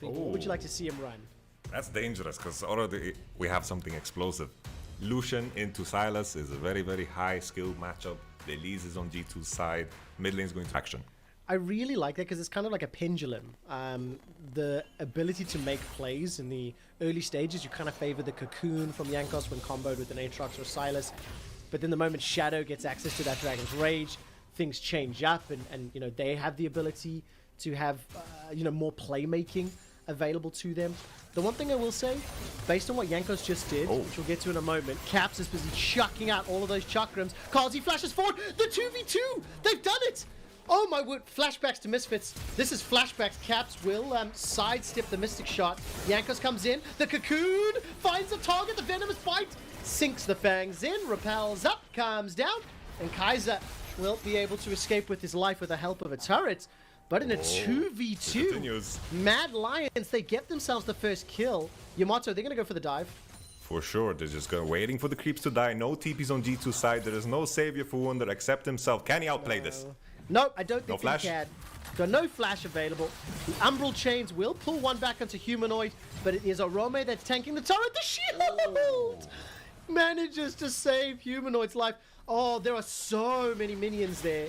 speaking. What would you like to see him run? That's dangerous because already we have something explosive. Lucian into Silas is a very, very high skill matchup. Belize is on G2's side. Mid lane is going to action. I really like that because it's kind of like a pendulum. The ability to make plays in the early stages, you kind of favor the Cocoon from Jankos when comboed with an Aatrox or Silas. But then the moment Shadow gets access to that Dragon's Rage, things change up and you know, they have the ability to have you know, more playmaking available to them. The one thing I will say, based on what Jankos just did, which we'll get to in a moment, Caps is busy chucking out all of those chakrams. Kazi flashes forward, the 2v2! They've done it! Oh my word, flashbacks to Misfits. This is flashbacks. Caps will sidestep the Mystic Shot. Jankos comes in, the Cocoon finds a target, the Venomous Bite, sinks the Fangs in, repels up, comes down, and Kaiser will be able to escape with his life with the help of a turret. But in a 2v2, Mad Lions, they get themselves the first kill. Yamato, they're going to go for the dive. For sure, they're just waiting for the creeps to die. No TPs on G2 side. There is no savior for Wunder except himself. Can he outplay this? No, I don't think flash? he can. Got no flash available. The Umbral Chains will pull one back onto Humanoid, but it is Arome that's tanking the turret. The shield manages to save Humanoid's life. Oh, there are so many minions there.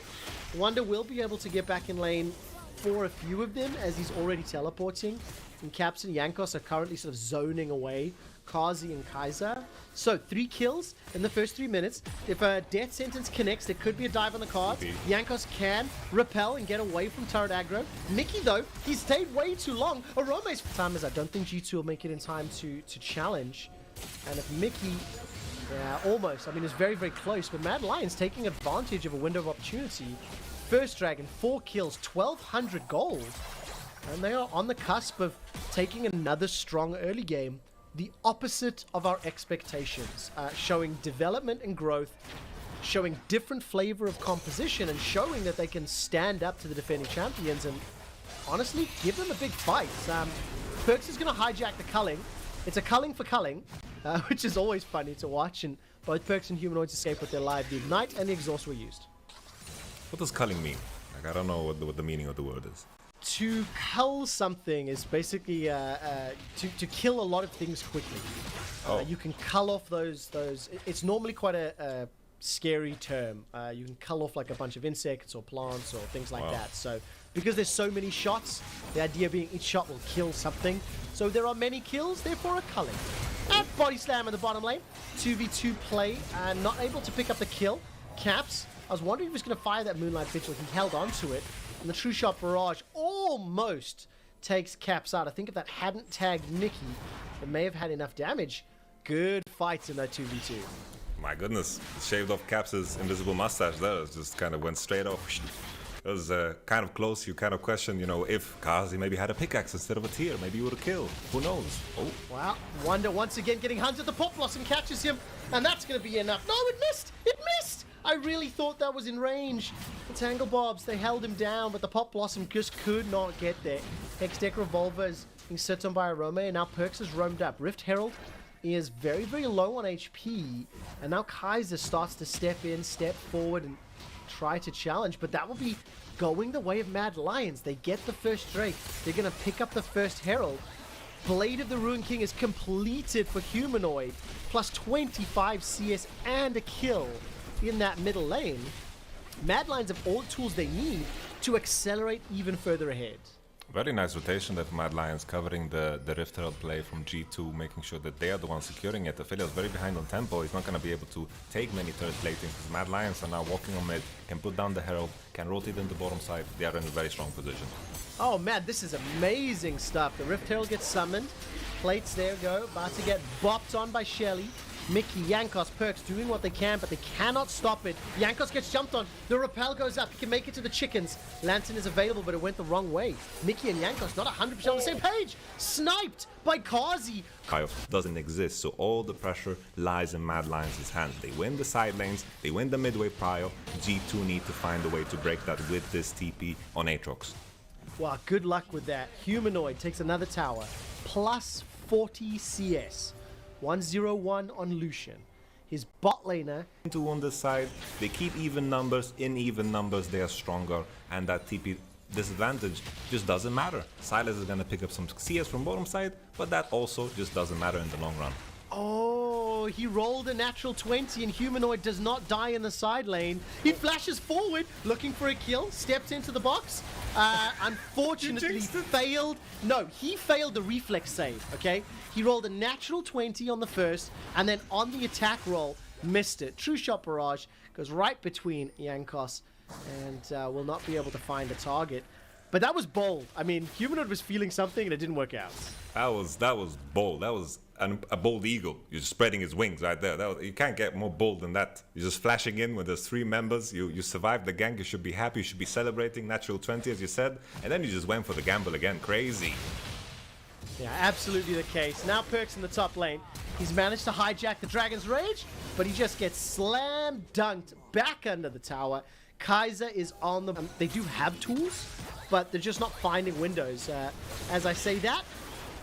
Wonder will be able to get back in lane for a few of them as he's already teleporting. And Caps and Jankos are currently sort of zoning away Kazi and Kaiser. So 3 kills in the first 3 minutes. If a death sentence connects, there could be a dive on the cards. Jankos can repel and get away from turret aggro. Mickey, though, he stayed way too long. Arome's time is I don't think G2 will make it in time to challenge. And if Mickey... Yeah, almost. I mean, it's very, very close. But Mad Lions taking advantage of a window of opportunity. First Dragon, 4 kills, 1,200 gold. And they are on the cusp of taking another strong early game. The opposite of our expectations. Showing development and growth. Showing different flavor of composition. And showing that they can stand up to the defending champions. And honestly, give them a big fight. Perks is going to hijack the culling. It's a culling for culling, which is always funny to watch, and both Perks and Humanoids escape with their life. The Ignite and the Exhaust were used. What does culling mean? Like, I don't know what the meaning of the word is. To cull something is basically to kill a lot of things quickly. You can cull off those. It's normally quite a scary term. You can cull off like a bunch of insects or plants or things like that. So because there's so many shots, the idea being each shot will kill something. So there are many kills, therefore a culling. And body slam in the bottom lane. 2v2 play, not able to pick up the kill. Caps, I was wondering if he was going to fire that Moonlight Vigil. He held on to it. And the True Shot Barrage almost takes Caps out. I think if that hadn't tagged Mickey, it may have had enough damage. Good fights in that 2v2. My goodness, shaved off Caps' invisible mustache there. It just kind of went straight off. It was kind of close. You kind of question, you know, if Kazi maybe had a pickaxe instead of a tier, maybe he would have killed. Who knows? Oh. Wow. Wonder once again getting hunted. The Pop Blossom catches him, and that's going to be enough. No, it missed! It missed! I really thought that was in range. The Tangle Bobs, they held him down, but the Pop Blossom just could not get there. Hextech Revolver is being set on by Arome, and now Perks has roamed up. Rift Herald is very, very low on HP, and now Kaiser starts to step in, step forward, and try to challenge, but that will be going the way of Mad Lions. They get the first Drake. They're going to pick up the first Herald. Blade of the Ruined King is completed for Humanoid, plus 25 CS and a kill in that middle lane. Mad Lions have all the tools they need to accelerate even further ahead. Very nice rotation there for Mad Lions, covering the Rift Herald play from G2, making sure that they are the ones securing it. Ophelia is very behind on tempo. He's not going to be able to take many turret platings because Mad Lions are now walking on mid, can put down the Herald, can rotate in the bottom side. They are in a very strong position. Oh man, this is amazing stuff. The Rift Herald gets summoned. Plates, there go. About to get bopped on by Shelly. Mickey, Jankos, Perks doing what they can, but they cannot stop it. Jankos gets jumped on. The rappel goes up. He can make it to the chickens. Lantern is available, but it went the wrong way. Mickey and Jankos not 100% on the same page. Sniped by Kazi. Kaio doesn't exist, so all the pressure lies in Mad Lions' hands. They win the side lanes, they win the midway prio. G2 need to find a way to break that with this TP on Aatrox. Wow, good luck with that. Humanoid takes another tower. Plus 40 CS. 101 on Lucian. His bot laner. On this side, they keep even numbers. In even numbers, they are stronger. And that TP disadvantage just doesn't matter. Silas is gonna pick up some CS from bottom side, but that also just doesn't matter in the long run. Oh, he rolled a natural 20 and Humanoid does not die in the side lane. He flashes forward looking for a kill, steps into the box. Unfortunately failed. No, he failed the reflex save, okay? He rolled a natural 20 on the first and then on the attack roll, missed it. True shot barrage goes right between Jankos and will not be able to find a target. But that was bold. I mean, Humanoid was feeling something and it didn't work out. That was bold. That was a bold eagle. You're just spreading his wings right there. You can't get more bold than that. You're just flashing in when there's 3 members. You survived the gank. You should be happy. You should be celebrating. Natural 20, as you said. And then you just went for the gamble again. Crazy. Yeah, absolutely the case. Now Perkz in the top lane. He's managed to hijack the Dragon's Rage, but he just gets slam dunked back under the tower. Kaiser is on the... they do have tools, but they're just not finding windows. As I say that,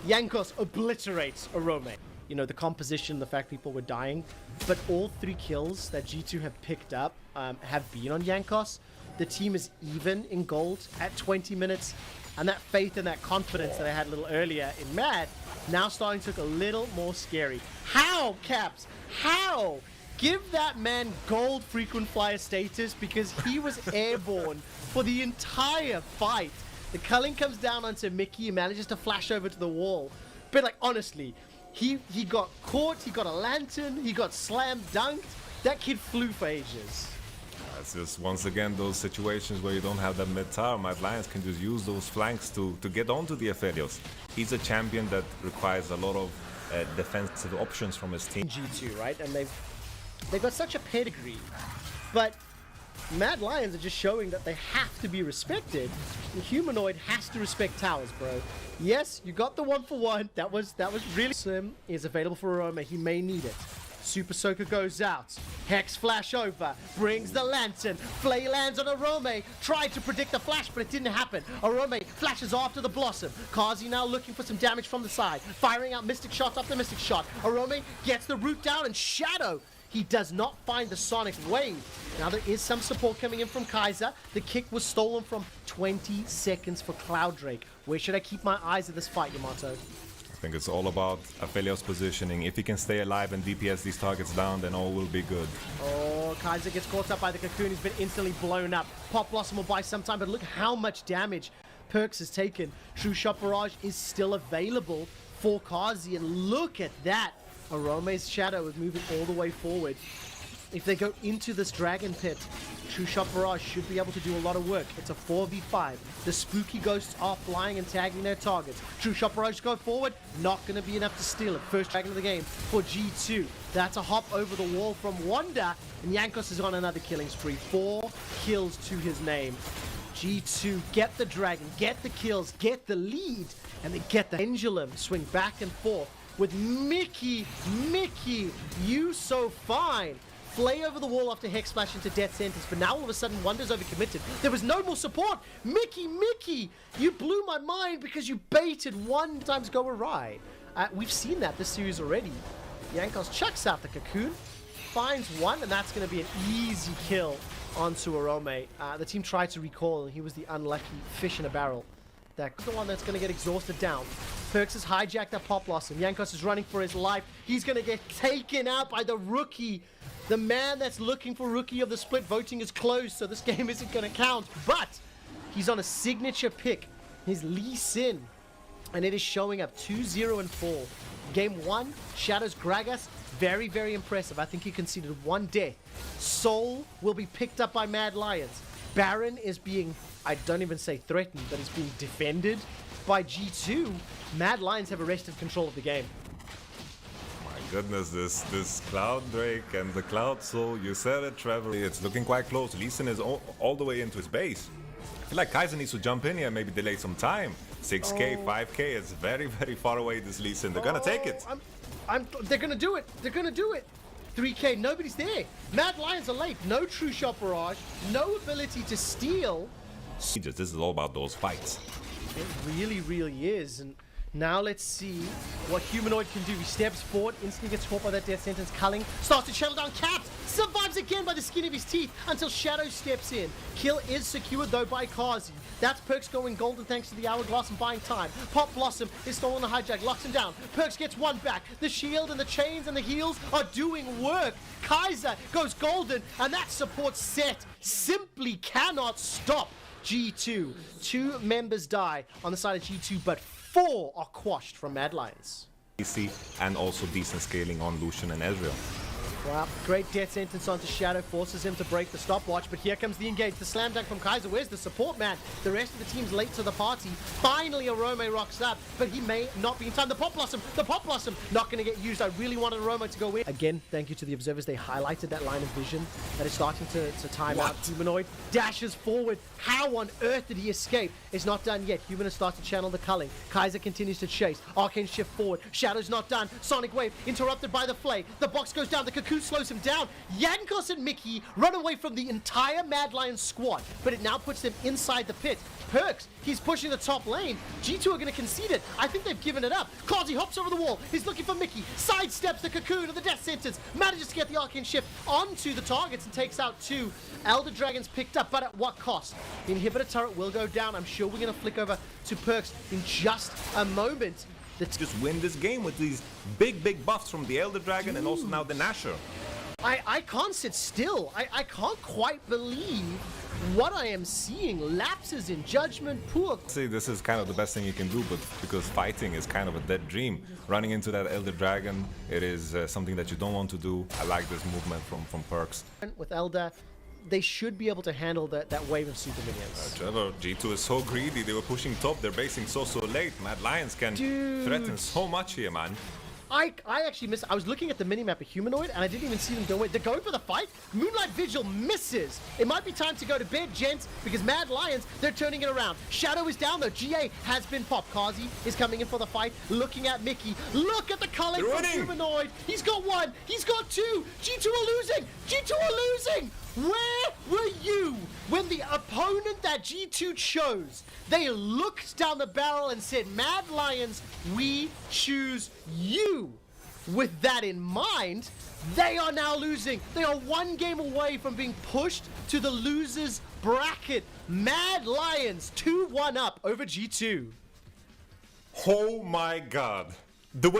Jankos obliterates Arome. You know, the composition, the fact people were dying, but all 3 kills that G2 have picked up have been on Jankos. The team is even in gold at 20 minutes, and that faith and that confidence that I had a little earlier in Mad now starting to look a little more scary. How, Caps? How? Give that man gold frequent flyer status because he was airborne for the entire fight. The culling comes down onto Mickey and manages to flash over to the wall. But like, honestly, he got caught, he got a lantern, he got slam dunked. That kid flew for ages. It's just, once again, those situations where you don't have that mid-tower. Mad Lions can just use those flanks to get onto the Aphelios. He's a champion that requires a lot of defensive options from his team. G2, right? And they've got such a pedigree. But Mad Lions are just showing that they have to be respected. And Humanoid has to respect towers, bro. Yes, you got the 1-for-1. That was really... Sim is available for Aroma. He may need it. Super Soaker goes out. Hex flash over. Brings the lantern. Flay lands on Arome. Tried to predict the flash, but it didn't happen. Arome flashes after the Blossom. Kazi now looking for some damage from the side. Firing out Mystic shot after Mystic shot. Arome gets the root down and Shadow. He does not find the Sonic Wave. Now there is some support coming in from Kaiser. The kick was stolen from 20 seconds for Cloud Drake. Where should I keep my eyes at this fight, Yamato? I think it's all about Aphelios positioning. If he can stay alive and DPS these targets down, then all will be good. Oh, Kaiser gets caught up by the Cocoon. He's been instantly blown up. Pop Blossom will buy some time, but look how much damage Perkz has taken. True Shot Barrage is still available for Kazi, and look at that. Arome's Shadow is moving all the way forward. If they go into this Dragon Pit, True Shot Barrage should be able to do a lot of work. It's a 4v5. The spooky ghosts are flying and tagging their targets. True Shot Barrage go forward. Not going to be enough to steal it. First Dragon of the game for G2. That's a hop over the wall from Wanda. And Jankos is on another killing spree. 4 kills to his name. G2 get the Dragon, get the kills, get the lead. And they get the Pendulum. Swing back and forth with Mickey, you so fine. Flay over the wall after Hex Splash into Death Sentence, but now all of a sudden Wonder's overcommitted. There was no more support. Mickey, you blew my mind because you baited 1 times go awry. We've seen that this series already. Jankos chucks out the Cocoon, finds 1, and that's going to be an easy kill onto Arome. The team tried to recall, and he was the unlucky fish in a barrel. That's the one that's going to get exhausted down. Perkz has hijacked that Pop Blossom. Jankos is running for his life. He's going to get taken out by the rookie. The man that's looking for Rookie of the Split. Voting is closed, so this game isn't going to count. But he's on a signature pick. His Lee Sin. And it is showing up 2-0 and 4. Game 1, Shadows Gragas. Very, very impressive. I think he conceded 1 death. Soul will be picked up by Mad Lions. Baron is being, I don't even say threatened, but is being defended by G2. Mad Lions have arrested control of the game. My goodness, this Cloud Drake and the Cloud Soul, you said it, Trevor. It's looking quite close. Lee Sin is all the way into his base. I feel like Kaiser needs to jump in here and maybe delay some time. 6k, 5k, it's very, very far away, this Lee Sin. They're gonna take it. They're gonna do it. They're gonna do it. 3k, nobody's there. Mad Lions are late. No True Shot Barrage. No ability to steal. This is all about those fights. It really, really is. And Now let's see what Humanoid can do. He steps forward, instantly gets caught by that death sentence. Culling starts to channel down Caps. Survives again by the skin of his teeth until Shadow steps in. Kill is secured though by Kazi. That's Perks going golden thanks to the Hourglass and buying time. Pop Blossom is stolen the hijack, locks him down. Perks gets one back. The shield and the chains and the heals are doing work. Kaiser goes golden, and that support set simply cannot stop G2. 2 members die on the side of G2, but 4 are quashed from Mad Lions. PC and also decent scaling on Lucian and Ezreal. Wow, great death sentence onto Shadow, forces him to break the stopwatch, but here comes the engage, the slam dunk from Kaiser. Where's the support man? The rest of the team's late to the party. Finally, Arome rocks up, but he may not be in time. The Pop Blossom, not going to get used. I really wanted Arome to go in. Again, thank you to the observers. They highlighted that line of vision that is starting to time out. Humanoid dashes forward. How on earth did he escape? It's not done yet. Humanoid starts to channel the culling. Kaiser continues to chase. Arcane shift forward. Shadow's not done. Sonic Wave interrupted by the Flay. The box goes down. The Cocoon slows him down. Yankos and Mickey run away from the entire Mad Lions squad, but it now puts them inside the pit. Perks, he's pushing the top lane. G2 are going to concede it. I think they've given it up. Kazi hops over the wall. He's looking for Mickey. Sidesteps the Cocoon of the death sentence. Manages to get the Arcane shift onto the targets and takes out 2. Elder Dragons picked up, but at what cost? The inhibitor turret will go down. I'm sure we're going to flick over to Perks in just a moment. Just win this game with these big buffs from the Elder Dragon and also now the Nasher. I can't sit still. I can't quite believe what I am seeing. Lapses in judgment, poor. See, this is kind of the best thing you can do, but because fighting is kind of a dead dream. Running into that Elder Dragon, it is something that you don't want to do. I like this movement from Perks. With Elder, they should be able to handle that wave of super minions. Trevor, G2 is so greedy. They were pushing top. They're basing so late. Mad Lions can threaten so much here, man. I actually missed. I was looking at the minimap of Humanoid and I didn't even see them go in. They're going for the fight. Moonlight Vigil misses. It might be time to go to bed, gents, because Mad Lions, they're turning it around. Shadow is down though. GA has been popped. Kazi is coming in for the fight, looking at Mickey. Look at the culling from Humanoid. He's got 1. He's got 2. G2 are losing. G2 are losing. Where were you when the opponent that G2 chose, they looked down the barrel and said, Mad Lions, we choose you. With that in mind, they are now losing. They are 1 game away from being pushed to the losers bracket. Mad Lions 2-1 up over G2. Oh my god. The way